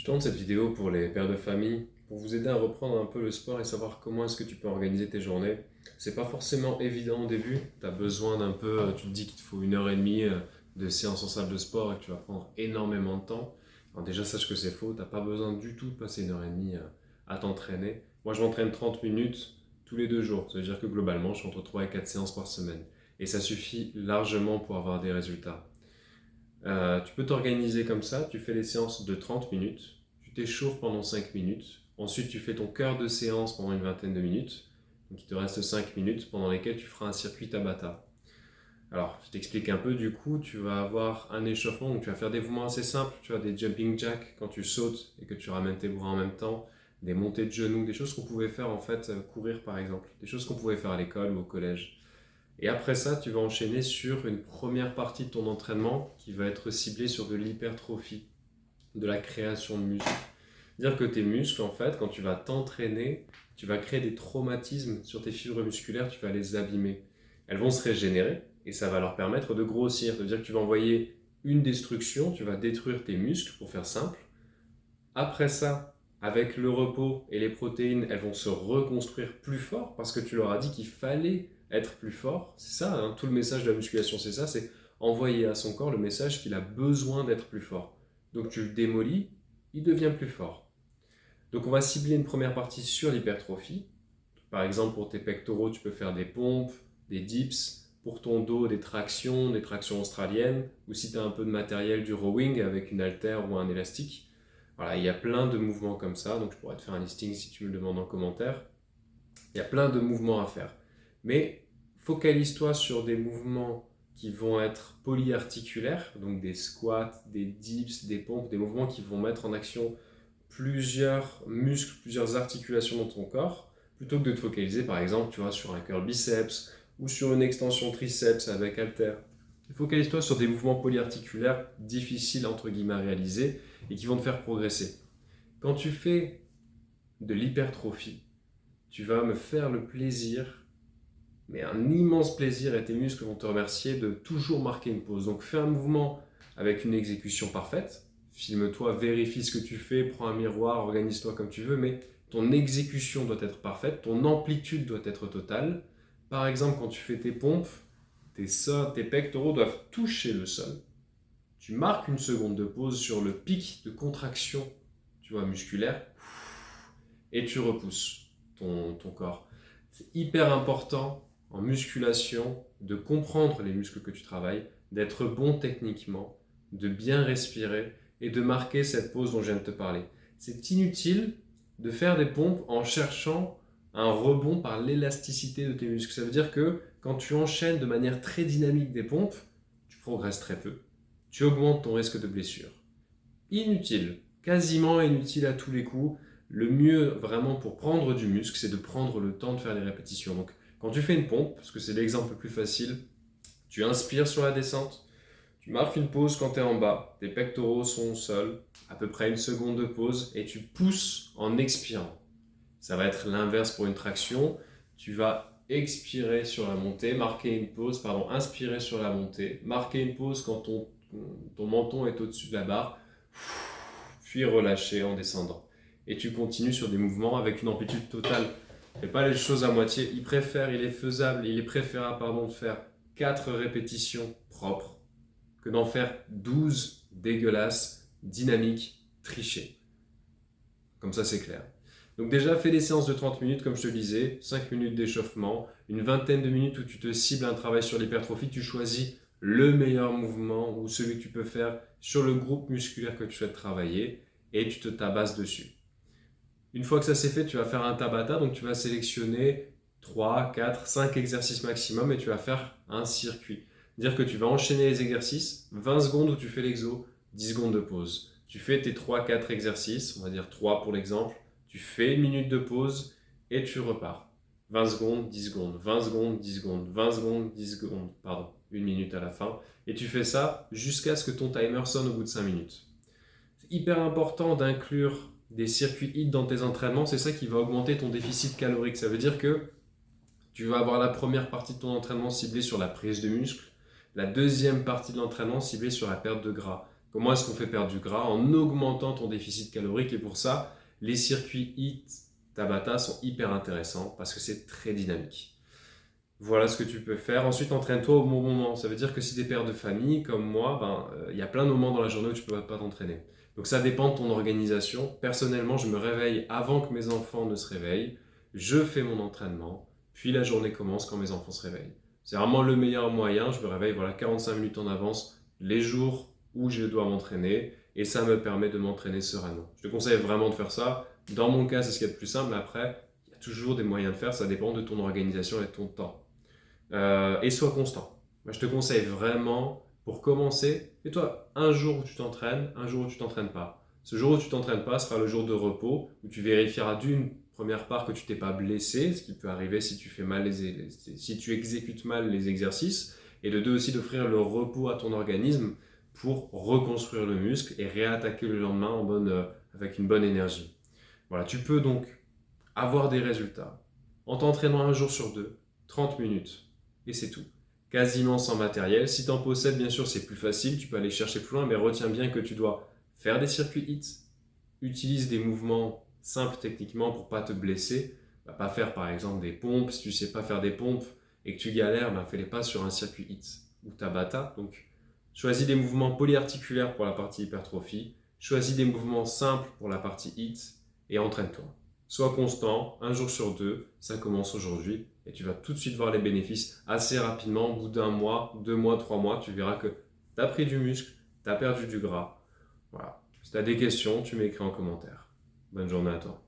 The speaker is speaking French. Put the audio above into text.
Je tourne cette vidéo pour les pères de famille, pour vous aider à reprendre un peu le sport et savoir comment est-ce que tu peux organiser tes journées. C'est pas forcément évident au début, tu as besoin d'un peu, tu te dis qu'il te faut 1 heure et demie de séance en salle de sport et que tu vas prendre énormément de temps. Alors déjà sache que c'est faux, t'as pas besoin du tout de passer 1 heure et demie à t'entraîner. Moi je m'entraîne 30 minutes tous les 2 jours, ça veut dire que globalement je suis entre 3 et 4 séances par semaine. Et ça suffit largement pour avoir des résultats. Tu peux t'organiser comme ça, tu fais les séances de 30 minutes, tu t'échauffes pendant 5 minutes, ensuite tu fais ton quart de séance pendant une vingtaine de minutes, donc il te reste 5 minutes pendant lesquelles tu feras un circuit Tabata. Alors, je t'explique un peu, du coup, tu vas avoir un échauffement, donc tu vas faire des mouvements assez simples, tu as des jumping jacks quand tu sautes et que tu ramènes tes bras en même temps, des montées de genoux, des choses qu'on pouvait faire en fait, courir par exemple, des choses qu'on pouvait faire à l'école ou au collège. Et après ça, tu vas enchaîner sur une première partie de ton entraînement qui va être ciblée sur de l'hypertrophie, de la création de muscles. C'est-à-dire que tes muscles, en fait, quand tu vas t'entraîner, tu vas créer des traumatismes sur tes fibres musculaires, tu vas les abîmer. Elles vont se régénérer et ça va leur permettre de grossir. C'est-à-dire que tu vas envoyer une destruction, tu vas détruire tes muscles, pour faire simple. Après ça, avec le repos et les protéines, elles vont se reconstruire plus fort parce que tu leur as dit qu'il fallait être plus fort. C'est ça, hein, tout le message de la musculation, c'est ça, c'est envoyer à son corps le message qu'il a besoin d'être plus fort. Donc tu le démolis, il devient plus fort. Donc on va cibler une première partie sur l'hypertrophie. Par exemple, pour tes pectoraux, tu peux faire des pompes, des dips. Pour ton dos, des tractions australiennes. Ou si tu as un peu de matériel, du rowing avec une haltère ou un élastique. Voilà, il y a plein de mouvements comme ça, donc je pourrais te faire un listing si tu me le demandes en commentaire. Il y a plein de mouvements à faire. Mais focalise-toi sur des mouvements qui vont être polyarticulaires, donc des squats, des dips, des pompes, des mouvements qui vont mettre en action plusieurs muscles, plusieurs articulations dans ton corps, plutôt que de te focaliser par exemple, tu vois, sur un curl biceps ou sur une extension triceps avec haltère. Focalise-toi sur des mouvements polyarticulaires difficiles entre guillemets à réaliser et qui vont te faire progresser. Quand tu fais de l'hypertrophie, tu vas me faire le plaisir, mais un immense plaisir, et tes muscles vont te remercier de toujours marquer une pause. Donc fais un mouvement avec une exécution parfaite, filme-toi, vérifie ce que tu fais, prends un miroir, organise-toi comme tu veux, mais ton exécution doit être parfaite, ton amplitude doit être totale. Par exemple, quand tu fais tes pompes, tes pectoraux doivent toucher le sol. Tu marques une seconde de pause sur le pic de contraction, tu vois, musculaire, et tu repousses ton corps. C'est hyper important en musculation de comprendre les muscles que tu travailles, d'être bon techniquement, de bien respirer et de marquer cette pause dont je viens de te parler. C'est inutile de faire des pompes en cherchant un rebond par l'élasticité de tes muscles. Ça veut dire que quand tu enchaînes de manière très dynamique des pompes, tu progresses très peu. Tu augmentes ton risque de blessure. Inutile, quasiment inutile à tous les coups. Le mieux vraiment pour prendre du muscle, c'est de prendre le temps de faire les répétitions. Donc quand tu fais une pompe, parce que c'est l'exemple le plus facile, tu inspires sur la descente, tu marques une pause quand tu es en bas, tes pectoraux sont au sol, à peu près une seconde de pause, et tu pousses en expirant. Ça va être l'inverse pour une traction. Tu vas expirer sur la montée, marquer une pause, pardon, inspirer sur la montée, marquer une pause quand ton menton est au-dessus de la barre, puis relâcher en descendant. Et tu continues sur des mouvements avec une amplitude totale. Fais pas les choses à moitié. Il est faisable, il est préférable de faire 4 répétitions propres que d'en faire 12 dégueulasses, dynamiques, trichées. Comme ça, c'est clair. Donc déjà, fais des séances de 30 minutes, comme je te le disais, 5 minutes d'échauffement, une vingtaine de minutes où tu te cibles un travail sur l'hypertrophie, tu choisis le meilleur mouvement ou celui que tu peux faire sur le groupe musculaire que tu souhaites travailler et tu te tabasses dessus. Une fois que ça c'est fait, tu vas faire un Tabata, donc tu vas sélectionner 3, 4, 5 exercices maximum et tu vas faire un circuit. C'est-à-dire que tu vas enchaîner les exercices, 20 secondes où tu fais l'exo, 10 secondes de pause. Tu fais tes 3-4 exercices, on va dire 3 pour l'exemple, tu fais une minute de pause et tu repars. 20 secondes, 10 secondes, 20 secondes, 10 secondes, 20 secondes, 10 secondes, pardon, une minute à la fin. Et tu fais ça jusqu'à ce que ton timer sonne au bout de 5 minutes. C'est hyper important d'inclure des circuits HIIT dans tes entraînements, c'est ça qui va augmenter ton déficit calorique. Ça veut dire que tu vas avoir la première partie de ton entraînement ciblée sur la prise de muscle, la deuxième partie de l'entraînement ciblée sur la perte de gras. Comment est-ce qu'on fait perdre du gras? En augmentant ton déficit calorique. Et pour ça, les circuits HIIT Tabata sont hyper intéressants parce que c'est très dynamique. Voilà ce que tu peux faire. Ensuite, entraîne-toi au bon moment. Ça veut dire que si tu es père de famille, comme moi, il y a plein de moments dans la journée où tu ne peux pas t'entraîner. Donc ça dépend de ton organisation. Personnellement, je me réveille avant que mes enfants ne se réveillent. Je fais mon entraînement. Puis la journée commence quand mes enfants se réveillent. C'est vraiment le meilleur moyen. Je me réveille 45 minutes en avance les jours où je dois m'entraîner. Et ça me permet de m'entraîner sereinement. Je te conseille vraiment de faire ça. Dans mon cas, c'est ce qu'il y a de plus simple. Après, il y a toujours des moyens de faire. Ça dépend de ton organisation et de ton temps. Et sois constant. Moi, je te conseille vraiment, pour commencer, fais-toi un jour où tu t'entraînes, un jour où tu t'entraînes pas. Ce jour où tu t'entraînes pas sera le jour de repos, où tu vérifieras d'une première part que tu t'es pas blessé, ce qui peut arriver si tu fais mal si tu exécutes mal les exercices, et de deux aussi d'offrir le repos à ton organisme pour reconstruire le muscle et réattaquer le lendemain avec une bonne énergie. Voilà, tu peux donc avoir des résultats en t'entraînant un jour sur deux, 30 minutes, et c'est tout. Quasiment sans matériel. Si tu en possèdes, bien sûr, c'est plus facile, tu peux aller chercher plus loin, mais retiens bien que tu dois faire des circuits HIIT, utilise des mouvements simples techniquement pour ne pas te blesser. Pas faire par exemple des pompes, si tu ne sais pas faire des pompes et que tu galères, fais-les pas sur un circuit HIIT ou Tabata. Donc, choisis des mouvements polyarticulaires pour la partie hypertrophie, choisis des mouvements simples pour la partie HIIT et entraîne-toi. Sois constant, un jour sur deux, ça commence aujourd'hui et tu vas tout de suite voir les bénéfices assez rapidement. Au bout d'un mois, 2 mois, 3 mois, tu verras que tu as pris du muscle, tu as perdu du gras. Voilà. Si tu as des questions, tu m'écris en commentaire. Bonne journée à toi.